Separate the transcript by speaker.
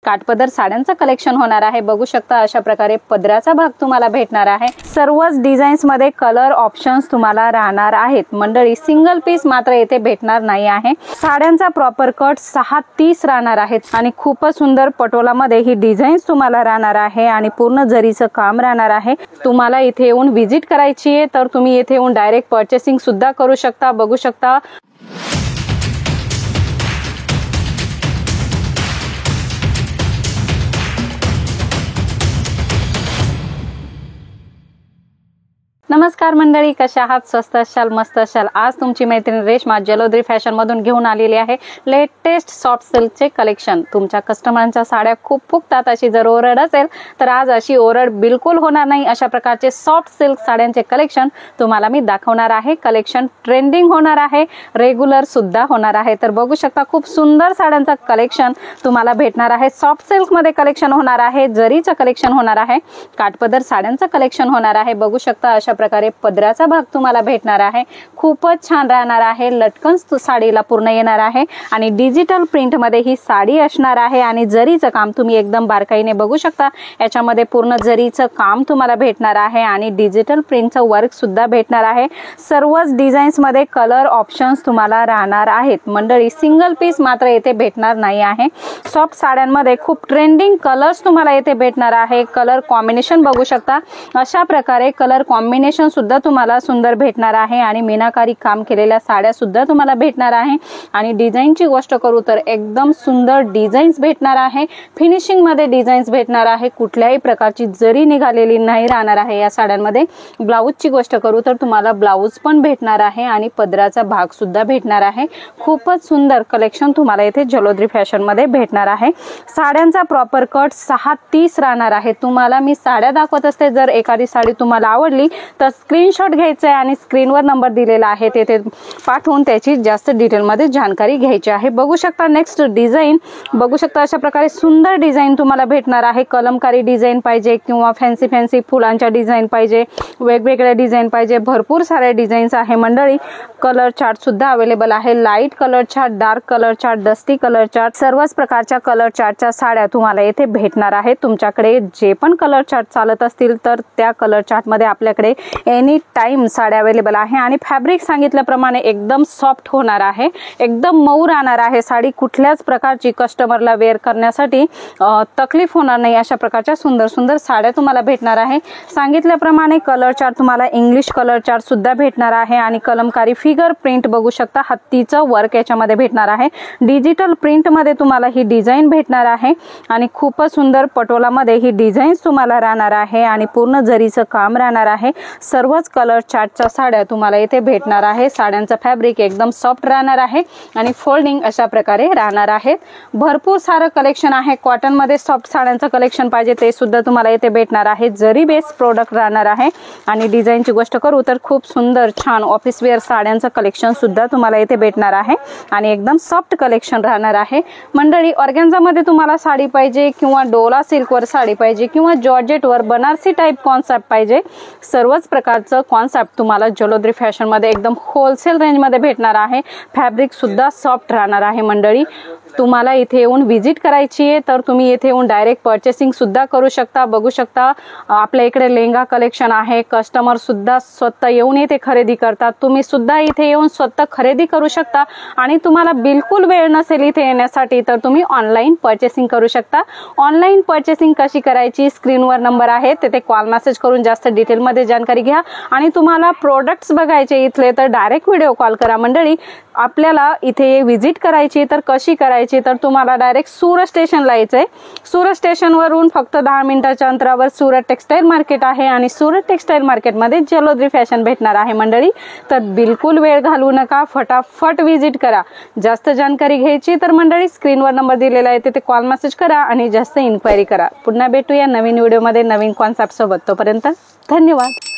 Speaker 1: काठपदर साड्यांचं कलेक्शन होणार आहे। बघू शकता अशा प्रकारे पदराचा भाग तुम्हाला भेटणार आहे। सर्वच डिझाईन्स मध्ये कलर ऑप्शन्स तुम्हाला राहणार आहेत। मंडळी सिंगल पीस मात्र येथे भेटणार नाही आहे। साड्यांचा प्रॉपर कट 6:30 राहणार आहेत आणि खूपच सुंदर पटोला मध्ये ही डिझाईन्स तुम्हाला राहणार आहे आणि पूर्ण जरीचं काम राहणार आहे। तुम्हाला इथे येऊन व्हिजिट करायची आहे तर तुम्ही इथे येऊन डायरेक्ट पर्चेसिंग सुद्धा करू शकता। बघू शकता नमस्कार मंडळी, कशा आहात? स्वस्त असाल, मस्त असाल। आज तुमची मैत्रीण रेश्मा जलोद्री फॅशन मधून घेऊन आलेली आहे लेटेस्ट सॉफ्ट सिल्कचे कलेक्शन। तुमच्या कस्टमरांच्या साड्या खूप फुगतात अशी जर ओरड असेल तर आज अशी ओरड बिलकुल होणार नाही। अशा प्रकारचे सॉफ्ट सिल्क साड्यांचे कलेक्शन तुम्हाला मी दाखवणार आहे। कलेक्शन ट्रेंडिंग होणार आहे, रेग्युलर सुद्धा होणार आहे। तर बघू शकता खूप सुंदर साड्यांचा कलेक्शन तुम्हाला भेटणार आहे। सॉफ्ट सिल्क मध्ये कलेक्शन होणार आहे, जरीचं कलेक्शन होणार आहे, काठपदर साड्यांचं कलेक्शन होणार आहे। बघू शकता अशा प्रकारे पदराचा भाग तुम्हाला भेटणार आहे। खूपच छान राहणार आहे। लटकन साडीला पूर्ण येणार आहे आणि डिजिटल प्रिंट मध्ये ही साडी असणार आहे आणि जरीचं काम तुम्ही एकदम बारकाईने बघू शकता। याच्यामध्ये पूर्ण जरीचं काम तुम्हाला भेटणार आहे आणि डिजिटल प्रिंटचं वर्क सुद्धा भेटणार आहे। सर्वच डिझाईन्स मध्ये कलर ऑप्शन्स तुम्हाला राहणार आहेत। मंडळी सिंगल पीस मात्र येथे भेटणार नाही आहे। सॉफ्ट साड्यांमध्ये खूप ट्रेंडिंग कलर्स तुम्हाला येथे भेटणार आहे। कलर कॉम्बिनेशन बघू शकता अशा प्रकारे कलर कॉम्बिनेशन सुद्धा तुम्हाला सुंदर भेटणार आहे आणि मीनाकारी काम केलेल्या साड्या सुद्धा तुम्हाला भेटणार आहे। आणि डिझाईनची गोष्ट करू तर एकदम सुंदर डिझाईन्स भेटणार आहे। फिनिशिंग मध्ये डिझाईन्स भेटणार आहे। कुठल्याही प्रकारची जरी निघालेली नाही राहणार आहे या साड्यांमध्ये। ब्लाऊजची गोष्ट करू तर तुम्हाला ब्लाऊज पण भेटणार आहे आणि पदराचा भाग सुद्धा भेटणार आहे। खूपच सुंदर कलेक्शन तुम्हाला इथे जलोद्री फॅशन मध्ये भेटणार आहे। साड्यांचा प्रॉपर कट 6:30 राहणार आहे। तुम्हाला मी साड्या दाखवत असते, जर एखादी साडी तुम्हाला आवडली तर स्क्रीनशॉट घ्यायचा आहे आणि स्क्रीनवर नंबर दिलेला आहे तेथे पाठवून त्याची जास्त डिटेल मध्ये जानकारी घ्यायची आहे। बघू शकता नेक्स्ट डिझाईन बघू शकता अशा प्रकारे सुंदर डिझाईन तुम्हाला भेटणार आहे। कलमकारी डिझाईन पाहिजे किंवा फॅन्सी फुलांच्या डिझाईन पाहिजे, वेगवेगळ्या डिझाईन पाहिजे, भरपूर सारे डिझाईन्स आहे। मंडळी कलर चार्ट सुद्धा अवेलेबल आहे। Light colour chart, dark colour chart, dusty colour chart, सर्वच प्रकारच्या कलर चार्टच्या साड्या तुम्हाला येथे भेटणार आहेत। तुमच्याकडे जे पण कलर चार्ट चालत असतील तर त्या कलर चार्ट मध्ये आपल्याकडे एनी टाइम साड्या अवेलेबल आहे आणि फॅब्रिक सांगितल्याप्रमाणे एकदम सॉफ्ट होणार आहे, एकदम मऊ राहणार आहे। साडी कुठल्याच प्रकारची कस्टमरला वेअर करण्यासाठी तकलीफ होणार नाही अशा प्रकारच्या सुंदर सुंदर साड्या तुम्हाला भेटणार आहे। सांगितल्याप्रमाणे कलर चार्ट तुम्हाला इंग्लिश कलर चार्ट सुद्धा भेटणार आहे आणि कलमकारी फिगर प्रिंट बघू शकता, हत्तीचं वर्क याच्यामध्ये भेटणार आहे। डिजिटल प्रिंट मध्ये तुम्हाला ही डिझाईन भेटणार आहे आणि खूपच सुंदर पटोला मध्ये ही डिझाईन तुम्हाला राहणार आहे आणि पूर्ण जरीचं काम राहणार आहे। सर्वच कलर चार्टच्या साड्या तुम्हाला इथे भेटणार आहे। साड्यांचा फॅब्रिक एकदम सॉफ्ट राहणार आहे आणि फोल्डिंग अशा प्रकारे राहणार आहेत। भरपूर सारं कलेक्शन आहे। कॉटन मध्ये सॉफ्ट साड्यांचं कलेक्शन पाहिजे ते सुद्धा तुम्हाला इथे भेटणार आहे। जरी बेस प्रोडक्ट राहणार आहे आणि डिझाईनची गोष्ट करू तर खूप सुंदर छान ऑफिस वेअर साड्यांचं कलेक्शन सुद्धा तुम्हाला इथे भेटणार आहे आणि एकदम सॉफ्ट कलेक्शन राहणार आहे। मंडळी ऑर्गेन्झा मध्ये तुम्हाला साडी पाहिजे किंवा डोला सिल्क वर साडी पाहिजे किंवा जॉर्जेट वर बनारसी टाइप कॉन्सेप्ट पाहिजे, सर्वच प्रकारचं कॉन्सेप्ट तुम्हाला जलोद्री फॅशन मध्ये एकदम होलसेल रेंज मध्ये भेटणार आहे। फॅब्रिक सुद्धा सॉफ्ट राहणार आहे। मंडळी तुम्हाला इथे येऊन व्हिजिट करायची आहे तर तुम्ही इथे येऊन डायरेक्ट पर्चेसिंग सुद्धा करू शकता। बघू शकता आपल्या इकडे लेहंगा कलेक्शन आहे। कस्टमर सुद्धा स्वतः येऊन इथे खरेदी करतात। तुम्ही सुद्धा इथे येऊन स्वतः खरेदी करू शकता आणि तुम्हाला बिलकुल वेळ नसेल इथे येण्यासाठी तर तुम्ही ऑनलाईन पर्चेसिंग करू शकता। ऑनलाईन पर्चेसिंग कशी करायची, स्क्रीनवर नंबर आहे तिथे कॉल मेसेज करून जास्त डिटेल मध्ये जानकारी घ्या आणि तुम्हाला प्रोडक्ट्स बघायचे इथले तर डायरेक्ट व्हिडिओ कॉल करा। मंडळी आपल्याला इथे व्हिजिट करायची तर कशी करायची तर तुम्हाला डायरेक्ट सुरत स्टेशनला यायचंय। सुरत स्टेशन वरून फक्त 10 मिनिटाच्या अंतरावर सुरत टेक्सटाईल मार्केट आहे आणि सुरत टेक्सटाईल मार्केट मध्ये जलोद्री फॅशन भेटणार आहे। मंडळी तर बिलकुल वेळ घालवू नका, फटाफट व्हिजिट करा। जास्त जानकारी घ्यायची तर मंडळी स्क्रीनवर नंबर दिलेला आहे तिथे कॉल मेसेज करा आणि जास्त इन्क्वायरी करा। पुन्हा भेटूया नवीन व्हिडिओ मध्ये नवीन कॉन्सेप्ट सोबत। तोपर्यंत धन्यवाद।